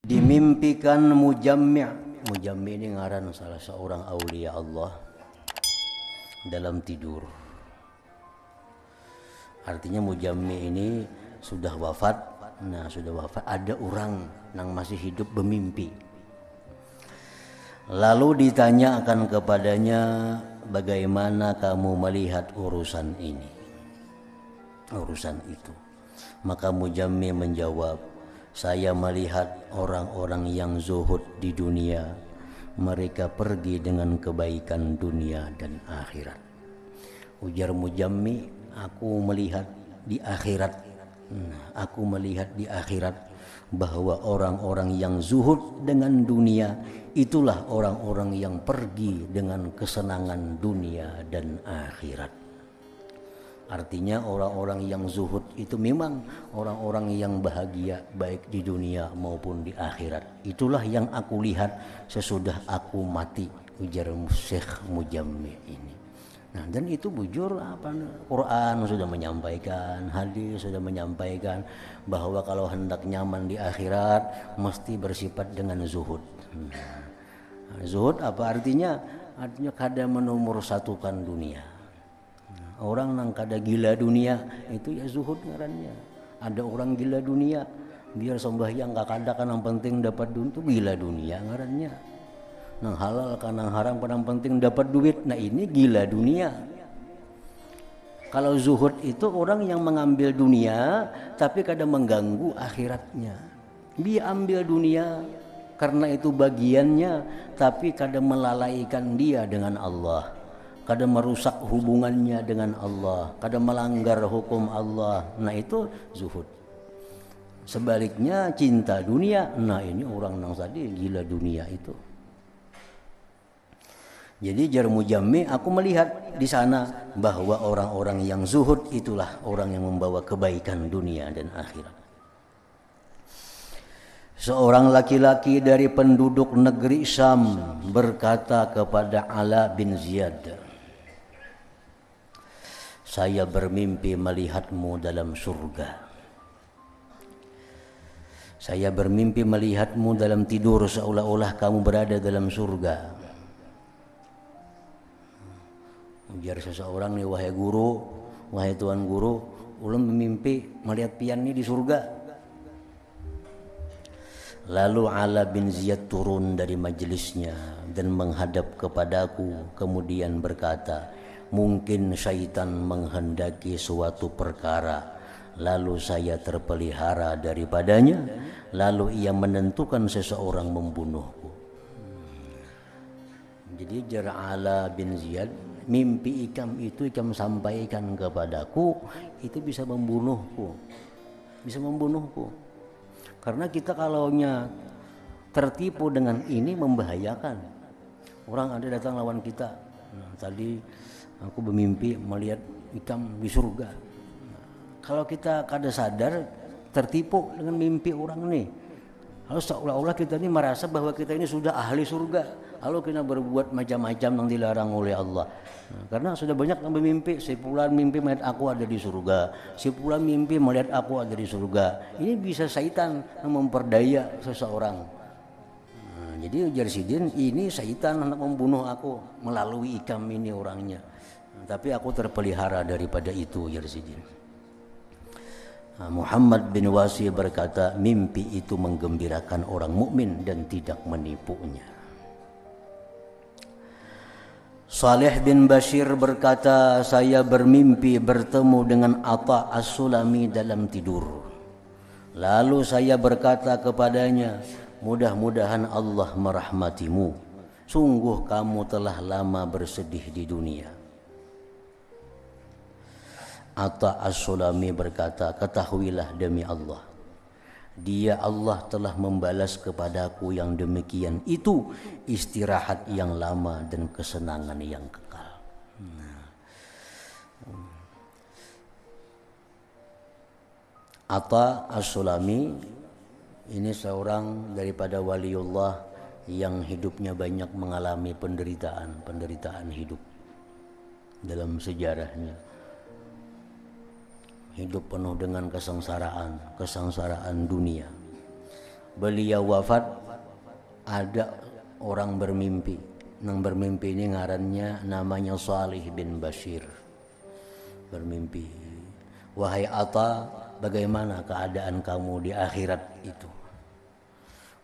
Dimimpikan Mujammi'. Mujammi' ini ngaran salah seorang aulia Allah dalam tidur. Artinya Mujammi' ini sudah wafat. Nah, sudah wafat ada orang yang masih hidup bermimpi. Lalu ditanyakan kepadanya, bagaimana kamu melihat urusan ini, urusan itu. Maka Mujammi' menjawab, saya melihat orang-orang yang zuhud di dunia, mereka pergi dengan kebaikan dunia dan akhirat. Ujar Mujammi', aku melihat di akhirat, aku melihat di akhirat bahwa orang-orang yang zuhud dengan dunia itulah orang-orang yang pergi dengan kesenangan dunia dan akhirat. Artinya orang-orang yang zuhud itu memang orang-orang yang bahagia baik di dunia maupun di akhirat. Itulah yang aku lihat sesudah aku mati, ujar Syekh Mujammi' ini. Nah, dan itu bujur apa? Quran sudah menyampaikan, hadis sudah menyampaikan bahwa kalau hendak nyaman di akhirat mesti bersifat dengan zuhud. Zuhud apa artinya? Artinya kada menomor satukan dunia. Orang nang kada gila dunia itu ya zuhud ngarannya. Ada orang gila dunia, biar sembahyang gak kada kan yang penting dapat duit, itu gila dunia ngarannya. Nang halal kan nang haram kan yang penting dapat duit. Nah, ini gila dunia. Kalau zuhud itu orang yang mengambil dunia tapi kada mengganggu akhiratnya. Dia ambil dunia karena itu bagiannya, tapi kada melalaikan dia dengan Allah, kada merusak hubungannya dengan Allah, kada melanggar hukum Allah. Nah, itu zuhud. Sebaliknya cinta dunia, nah ini orang nang tadi gila dunia itu. Jadi jar Mujammi', aku melihat di sana bahwa orang-orang yang zuhud itulah orang yang membawa kebaikan dunia dan akhirat. Seorang laki-laki dari penduduk negeri Syam berkata kepada Ala bin Ziyad, saya bermimpi melihatmu dalam surga. Saya bermimpi melihatmu dalam tidur seolah-olah kamu berada dalam surga. Ujar seseorang nih, wahai guru, wahai tuan guru, ulun bermimpi melihat pian ini di surga. Lalu Ala bin Ziyad turun dari majelisnya dan menghadap kepadaku, kemudian berkata, mungkin syaitan menghendaki suatu perkara, lalu saya terpelihara daripadanya, lalu ia menentukan seseorang membunuhku. Jadi jar Ala bin Ziyad, mimpi ikam itu ikam sampaikan kepadaku itu bisa membunuhku, bisa membunuhku. Karena kita kalaunya tertipu dengan ini membahayakan. Orang ada datang lawan kita, nah, tadi aku bermimpi melihat ikam di surga. Kalau kita kada sadar tertipu dengan mimpi orang ini, lalu seolah-olah kita ini merasa bahwa kita ini sudah ahli surga, lalu kita berbuat macam-macam yang dilarang oleh Allah. Nah, karena sudah banyak yang bermimpi, si fulan mimpi melihat aku ada di surga, si fulan mimpi melihat aku ada di surga. Ini bisa syaitan yang memperdaya seseorang. Nah, jadi ujar Sidin, ini syaitan hendak membunuh aku melalui ikam ini orangnya. Nah, tapi aku terpelihara daripada itu, ujar Sidin. Nah, Muhammad bin Wasi berkata, mimpi itu menggembirakan orang mukmin dan tidak menipunya. Saleh bin Bashir berkata, saya bermimpi bertemu dengan Atha As-Sulami dalam tidur. Lalu saya berkata kepadanya, mudah-mudahan Allah merahmatimu. Sungguh kamu telah lama bersedih di dunia. Atha As-Sulami berkata, ketahuilah demi Allah, dia Allah telah membalas kepadaku yang demikian itu istirahat yang lama dan kesenangan yang kekal. Atha As-Sulami ini seorang daripada waliullah yang hidupnya banyak mengalami penderitaan hidup dalam sejarahnya. Hidup penuh dengan kesengsaraan dunia. beliau wafat ada orang bermimpi. Yang bermimpi ini ngarannya namanya Salih bin Bashir. Bermimpi, wahai Atta, bagaimana keadaan kamu di akhirat itu?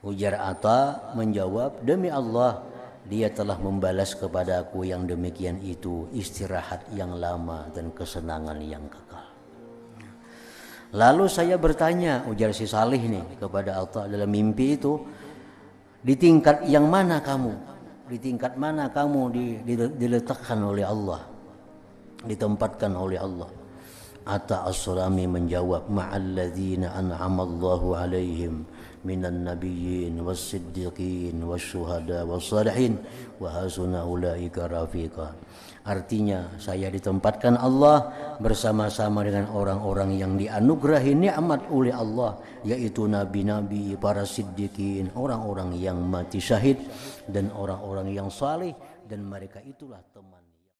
Ujar Atta menjawab, demi Allah, dia telah membalas kepadaku yang demikian itu istirahat yang lama dan kesenangan yang kekal. Lalu saya bertanya, ujar si Salih nih kepada Atta dalam mimpi itu, di tingkat yang mana kamu? Di tingkat mana kamu diletakkan oleh Allah? Ditempatkan oleh Allah. Atta As-Sulami menjawab, ma'alladzina an'amallahu alaihim minan nabiyyin was-siddiqin wasyuhada was-salihin wa hasuna ulaika rafiqa. Artinya saya ditempatkan Allah bersama-sama dengan orang-orang yang dianugerahi nikmat oleh Allah, yaitu nabi-nabi, para siddiqin, orang-orang yang mati syahid dan orang-orang yang saleh, dan mereka itulah teman